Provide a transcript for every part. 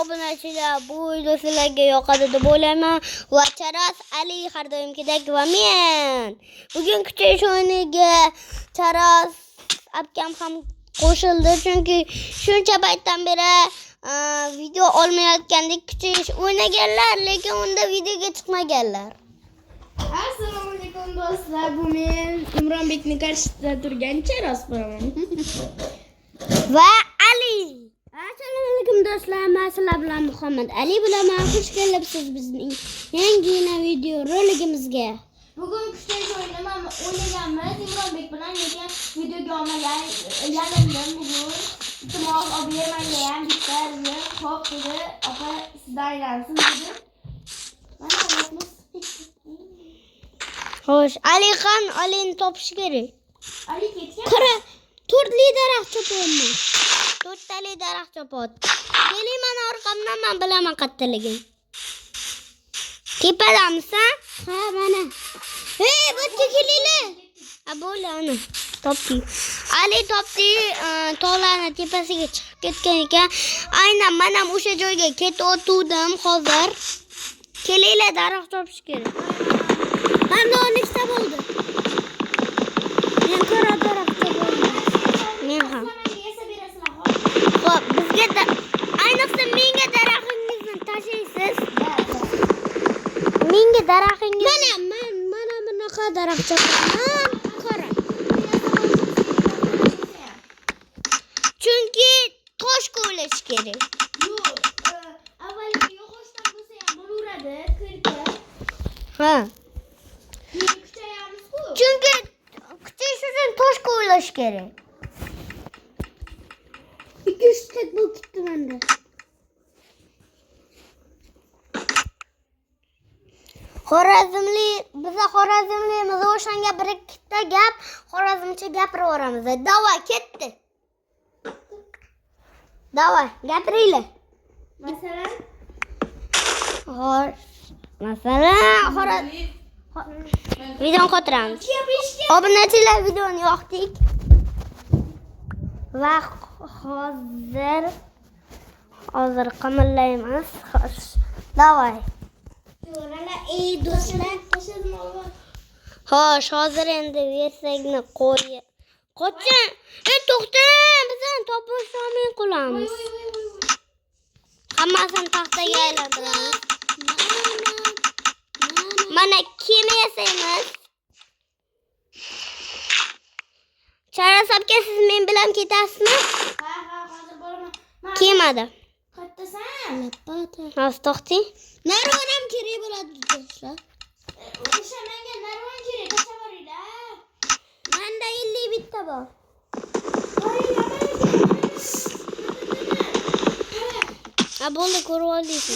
obunachilar, bu video sizlarga yoqadi deb o'ylayman. Va Charaz Ali har doimgidek va men. Bugun kuchayish o'yiniga Charaz akam ham qo'shildi, chunki shuncha paytdan beri video olmayotgandik. Kuchayish o'ynaganlar, lekin unda videoga chiqmaganlar. Assalomu alaykum do'stlar, bu men Imronbekning qarshisida turgan Charaz bo'laman. Va Ali. Assalomu alaykum do'stlar, men sizlar bilan Muhammad Ali bo'laman. Xush kelibsiz bizning yangina video roligimizga. Bugun kuchayish o'yinini o'ynaganmiz Imronbek bilan, lekin videoga olmagandim bugun. Iltimos olib bermanga ham bitta xo'p dedi, opa sizdan aylansin dedi. Mana olamiz. Xo'sh, Aliqon Alini topish kerak. Ali ketgan. Qara, 4 daraxt chopayapman. 4 tali daraxt chopyapti. Keling, mana orqamdan men bilaman qattaligini. Tepadamisan? Ha, mana. Hey, bu kelinglar. Ha, bo'ldi ana. Topdik. Ali topdi, tog'larning tepasiga chiqib ketgan ekan. Aynan men ham o'sha joyga ketayotgandim hozir. Kelinglar, daraxt topish kerak. Manda 12 ta bo'ldi. Men ko'ra daraxt bo'ldi. Men ham. Xo'p, bizga ayniqsa menga daraxtingizni tashlaysiz. Menga daraxtingizni Mana bunaqa daraxt chopaman. Qara. Chunki tosh qo'llash kerak. Yo'q, avvaliga yog'ochdan bo'lsa ham bo'laveradi, kirga. Ha. Kuchayamiz-ku. Chunki kuchayish uchun tosh qo'llash kerak. 200 tek bo'lib ketdi menda. Biza Xorazmlimiz o'shanga bir ikkita gap xorazmcha gapirib o'ramiz. Davay, ketdi. Davay, gapiringlar. Masalan, Masalan, videoni qotiramiz. Obunachilar, videoni yoqdik. Va hozir qimillaymiz. Xo'sh, davay. ey do'stlar, Xo'sh, hozir endi versakni qo'y. Qo'chin, to'xta, bizani topish olmay qolamiz. Hammasini taxtaga aylantiramiz. Mana kema yasaymiz. Charaz aka, siz men bilan ketasizmi? Ha, hozir boraman. Kemada. Kattasan? Hozir to'xting. Narvon ham kerak bo'ladi do'stlar. O'sha menga narvon kerak, tasavvuringlar. Menda 50 bitta bor. Ha, bo'ldi, ko'rib oldingiz.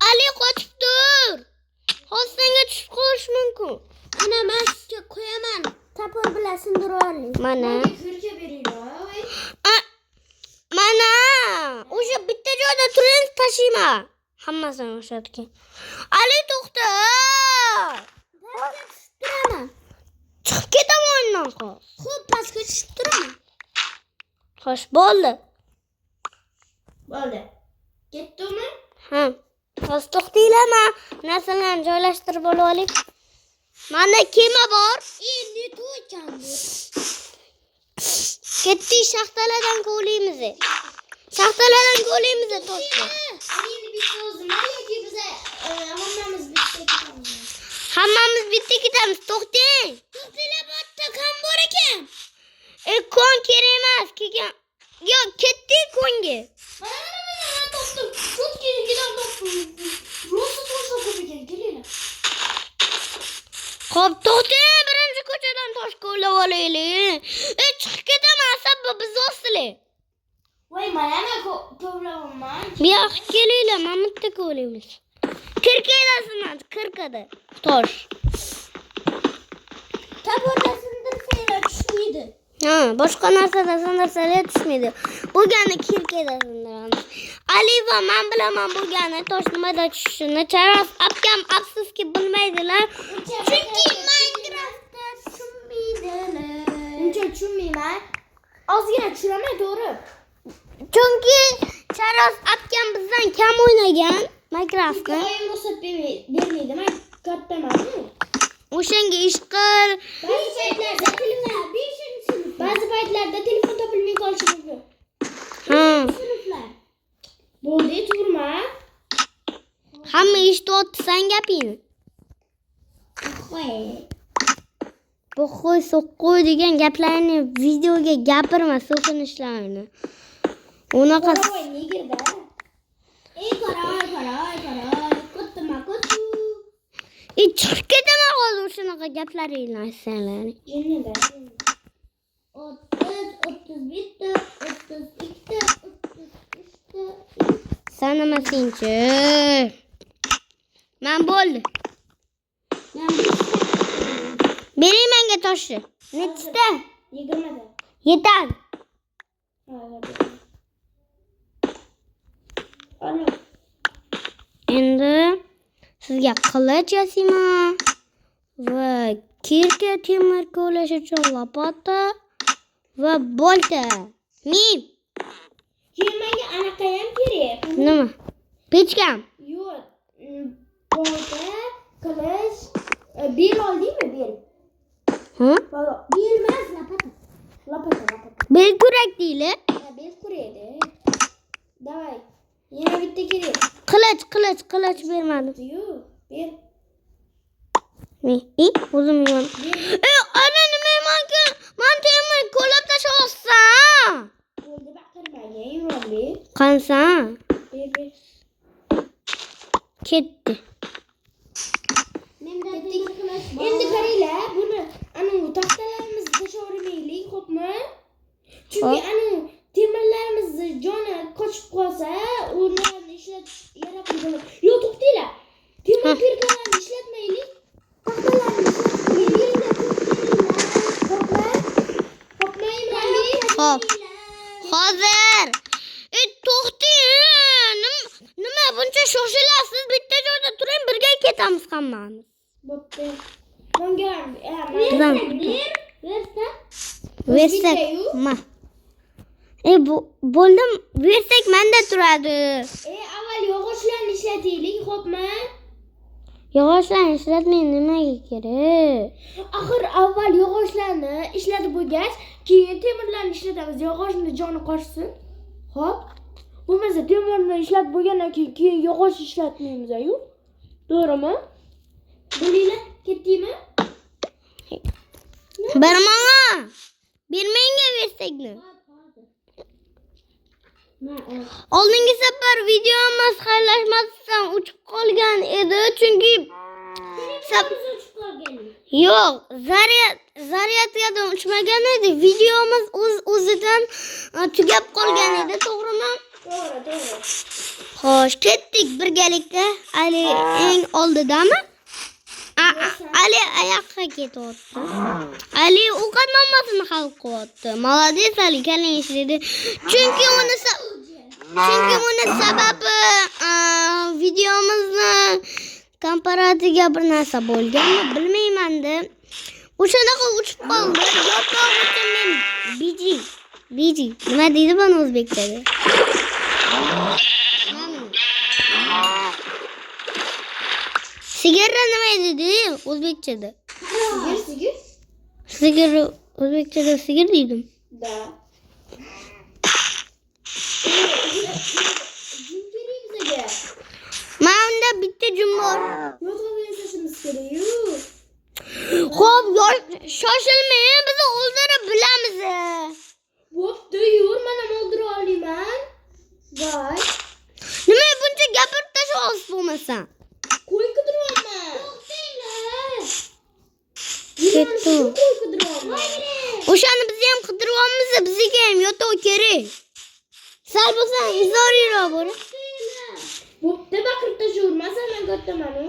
Ali, qochib tur. Hozir senga tushib qolish mumkin. Ana men sizga qo'yaman. Tapor bilan sindirib oling. Mana. Kirga beringlar. Mana. O'sha bitta joyda turing, tashima. Hammasini o'shatgan. Ali, to'xta. Turaman. Chiqib ketaman o'yindan. Xo'p, pastga tushib turaman. Xo'sh, bo'ldi. Bo'ldi. Ketdimi? Ha. Hozir to'xtinglar, narsalarni joylashtirib olib oling. Manda kema bor. Endi to'ykan bu. Ketdik, shaxtalardan kovlaymiz. Shaxtalardan kovlaymiz to'shni. Endi bitta o'zimiz yoki biz hammamiz bitta ketamiz. Hammamiz bitta ketamiz. To'xting. To'xtinglar, bu yerda kon bor ekan. Kon kerak emas, kelgan. Yo'q, ketdik konga. Mana topdim. Cho'tkidan topdim. Rosa toshlar ko'p ekan, kelinglar. Xo'p, to'xting, birinchi ko'chadan tosh kovlab olaylik. Chiqib ketaman, sabab biz o'sizlar. Voy, mana kovlamayman. Bu yoqqa kelinglar, men bitta kovlaymiz. Kirkadasidan, kirkada. Tosh. Taborda sindirsanglar tushmaydi. Ha, boshqa narsada sindirsalar tushmaydi. Bo'lgani kirkada sindiramiz. Ali va men bilaman bo'lgani tosh nimada tushishini. Charaz akam afsuski bilmaydilar. Chunki Minecraftda tushunmaydilar. Uncha tushunmayman. Ozgina tushiraman, to'g'ri. Chunki Charos akam bizdan kam o'ynagan Minecraftni. Oyim ruxsat bermaydi. Men kattaman. O'shanga ish qil. Ba'zi paytlarda telefon topilmay qolishi mumkin. Ha. Bo'ldi, turma. Hamma eshitib san gapingni. Bu qo'y so'qqo'y degan gaplarni videoga gapirma, so'kinishlarni. Unaqa Nigirda. Qaray. Kutma. chiqib ketaman hozir shunaqa gaplaringni aytsanglar. Jinnida. 31, 32, 33. Sanamasingchi. Men bo'ldi. Bering menga toshni. Nechta? 20 da. Yetadi. Ana. Endi sizga qilich yasayman va kirka temir ko'lash uchun lopata va bolta. Men Menga anaqa ham kerak. nima? Pechkam. Yo'q. Bolta, qilich, bel oldingmi, bel? Ha? Bel emas, lapata. Bel kurak deyli. Bel kuraydi. Davay. Yana bitta kerak. Qilich bermadim. Yo'q, bel. O'zim yon. Ana nima menga? Men temir ko'lab tashlabsan. Bo'ldi, baqirmaga, yurolli. Qansan? Ber. Ketdi. Endi qaranglar, buni ana taxtalarimizni tashavermaylik, xo'pmi? Chunki ana temirlarimizni joni qochib qolsa, ularni ishlatish yaroqli bo'ladi. Yo'q, to'xtanglar. Temir pirkalarni ishlatmaylik. Taxtalarni Xo'p. Hozir. To'xting. Nima buncha shoshilasiz? Bitta joyda turing, birga ketamiz hammamiz. Bo'pti. Menga Versak, ma. Bo'ldim. Versak menda turadi. Avval yog'ochlarni ishlataylik, xo'pmi? Yog'ochlarni ishlatmay nimaga kerak? Axir avval yog'ochlarni ishlatib bo'lgach, keyin temirlarni ishlatamiz. Yog'ochni joni qochsin. Xo'p. Bo'lmasa temirni ishlatib bo'lgandan keyin yog'och ishlatmaymiz-ku. To'g'rimi? Bo'linglar, ketdingmi? Bermang. Bermangga versakni. Oldingi safar videomiz xayrlashmasdan uchib qolgan edi, chunki yo'q, zaryadga uchmagan edi. Videomiz o'zidan tugab qolgan edi, to'g'rimi? To'g'ri. Xo'sh, ketdik birgalikda. Ali eng oldidami? Ali oyoqqa ketyapti. Ali ovqat nommasini hal qilyapti. Молодец, Ali kallang ishlaydi. Chunki uni sababi videomizni komparatiga bir narsa bo'lganmi, bilmayman-da. O'shanaqa uchib qoldi. Yo'q, men biji. Nima deydi buni o'zbekchada? Sigirra nima dedi o'zbekchada? Sigir o'zbekchada sigir deydim. Da. Menda bitta jum bor. Yozg'on yasashimiz kerak. Xo'p, shoshilmang, biz o'ldirib bilamiz. Bo'pti, yur, men ham o'ldira olaman. Voy. Nima buncha gapirib tashlasiz bo'lmasa? Qo'y qidiryapman. To'xtanglar. Ketdi. Qo'y qidiryapman. O'shani biz ham qidiryapmiz, bizga ham yotoq kerak. Sal bo'lsa izoriroq bo'l. Bo'pti, baqirib tashavermasan, men kattaman-ku.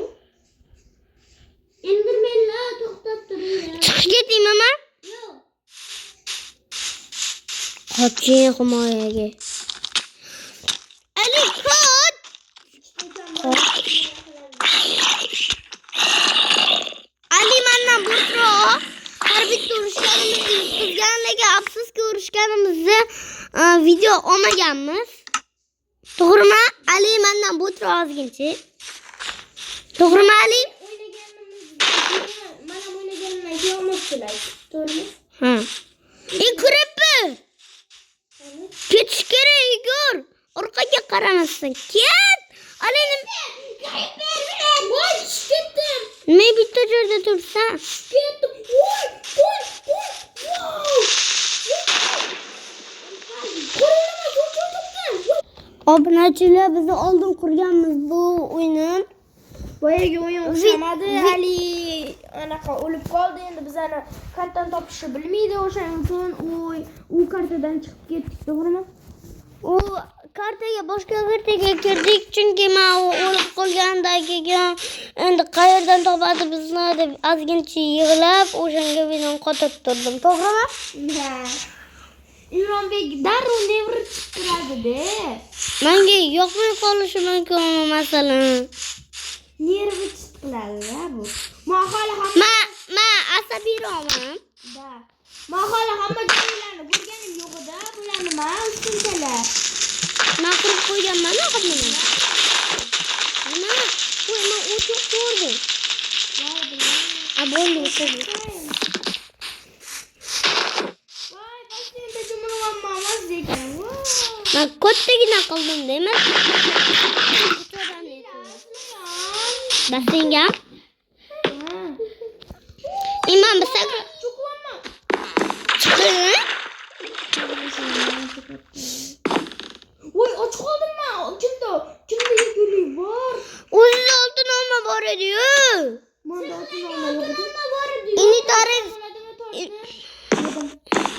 Endi menlar to'xtab turinglar. Chiqib ketdingmi men? Yo'q. Qoching himoyaga. Ali qoch. Ali mendan burtroq. Har bitta urushganimizni yutqizganlarga afsuski urushganimizni video olmaganmiz. To'g'rimi? Ali mendan bu tur ozginchi. To'g'rimi Ali? Mana o'ynaganimdan keyin olmoqchilar. To'g'rimi? Ha. Kiribbi. Ketish kerak, Igor. Orqaga qaramasdan. Ket. Alining Voy, ketdim. nima bitta joyda tursan? Ketdim. Voy. Obunachilar biz oldin qurganmiz bu o'yinni. Boyagi o'yin o'xshamadi. Ali anaqa o'lib qoldi. Endi bizlarni kartadan topishni bilmaydi. O'shaning uchun u kartadan chiqib ketdik, to'g'rimi? U kartaga boshqa kartaga kirdik chunki men o'lib qolgandagiga endi qayerdan topadi bizni deb ozgincha yig'lab o'shanga bilan qotib turdim. To'g'rimi? Ha. Imronbek darrov nevri chiqtiradi-da. Menga yoqmay qolishi mumkin masalan. Nervi chiqiladi-da bu. Mahalla hamma Men asabiyroqman. da. Mahalla hamma joylarni ko'rganim yo'q-da. Bular nima? Shunchalar. Men qilib qo'yganman haqimni. Nima? Qo'y men o'tib ko'rdim. A bo'ldi o'tib. Voy, Toshkentda jumlamanmas ekan. Men kattagina qildim deyman. Basenga? Imam bisak. Chiqdi. Voy, och qoldim-mi? Kimda yegulik bor? O'zida oltin olma bor edi-yu. Menda oltin olma yo'q edi. Bor edi.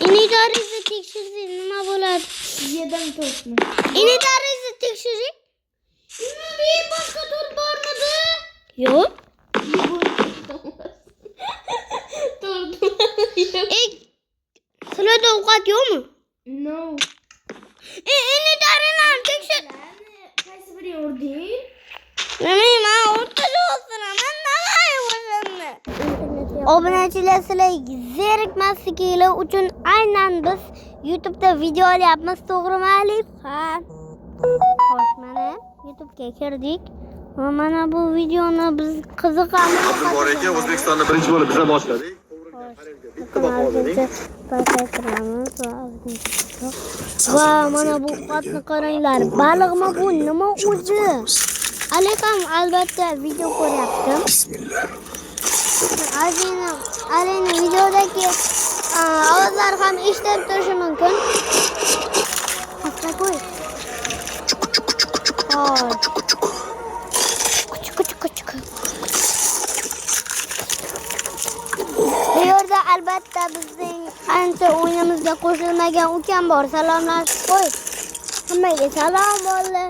Ini tarizni tekshirsak nima bo'ladi? Yedim to'rtni. Ini tarizni tekshirsak? Nima boshqa to'rt bormidi? Yo'q. Sizlarda ovqat yo'qmi? No. Ini tarini tekshir. Qaysi biri o'rding? Bilmayman, o'rtacha o'tiraman, nag'ay o'zimni. Obunachilar sizlarga zerikmasligingiz uchun aynan biz YouTube'da video olyapmiz, to'g'rimi Alif? Ha. Xo'sh, mana YouTube'ga kirdik. Va mana bu videoni biz qiziqamiz. Bor ekan, O'zbekistonda birinchi bo'lib biza boshladik. Bitta baho bering. Va mana bu qatni qaranglar. Baliqmi bu, nima o'zi? Alif ham albatta video ko'ryapti. Bismillah. Alini videodagi ovozlar ham eshitib turishi mumkin. Qatla qo'y. Kuchuk. Bu yerda albatta bizning ancha o'yinimizga qo'shilmagan ukam bor. Salomlashib qo'y. Hammaga salom bo'ldi.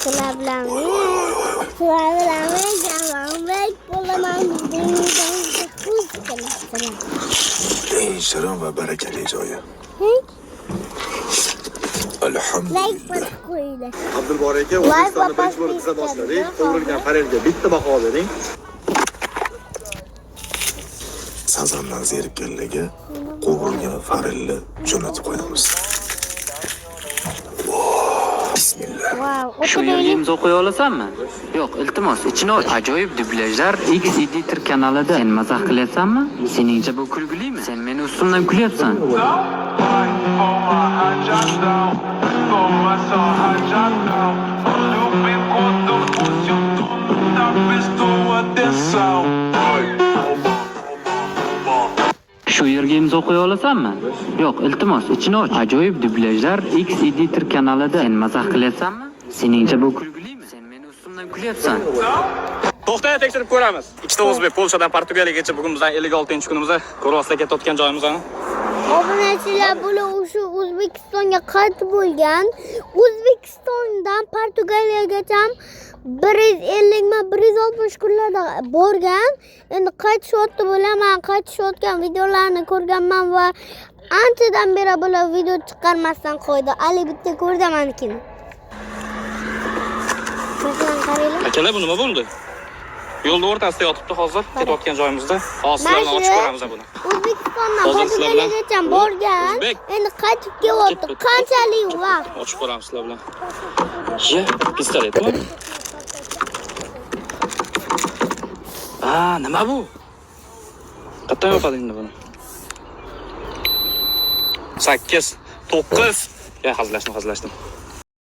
Sizlar bilan Jalolbek bo'laman. Eng shirin va barakali joyi. Alhamdulillah. Abdulbor aka, O'zbekistonda birinchi bo'lib biza boshladik. Qo'yilgan farelga bitta baho bering. Sazandan zerikkanlarga qo'yilgan farelni jo'natib qo'yamiz. Bismillah. Shu yerga imzo qo'ya olasanmi? Yo'q, iltimos, ichini och. Ajoyib dublyajlar X Editor kanalida. Sen mazax qilyapsanmi? Seningcha bu kulgilimi? Sen meni ustimdan kulyapsan. Shu yerga imzo qo'ya olasanmi? Yo'q, iltimos, ichini och. Ajoyib dublyajlar X Editor kanalida. Sen mazax qilyapsanmi? Seningcha bu kulgilimi? Sen meni ustimdan kulyapsan. To'xtang, tekshirib ko'ramiz. Ikkita o'zbek Polshadan Portugaliyagacha bugun bizning 56-kunimizda ko'rvasga ketayotgan joyimiz ana. Obunachilar bular o'sha O'zbekistonga qaytib bo'lgan. O'zbekistondan Portugaliyagacha 150 mi 160 kunlarda borgan. Endi qaytishyapti bo'laman, qaytishayotgan videolarni ko'rganman va anchadan beri bular video chiqarmasdan qo'ydi. Ali bitta ko'rdi menikini. Masalan qaranglar. Akalar, bu nima bo'ldi? Yo'lda o'rtasida yotibdi hozir. Ketayotgan joyimizda. Hozir sizlarni ochib ko'ramiz buni. O'zbekistondan Hozir sizlar bilan- Portugaliyaga borgan. O'zbek. Endi qaytib kelyapti. Qanchalik vaqt? Ochib ko'ramiz sizlar bilan. Ye, pistoletmi? Nima bu? Qattan yoqadi endi buni? 8, 9. Ya hazillashdim.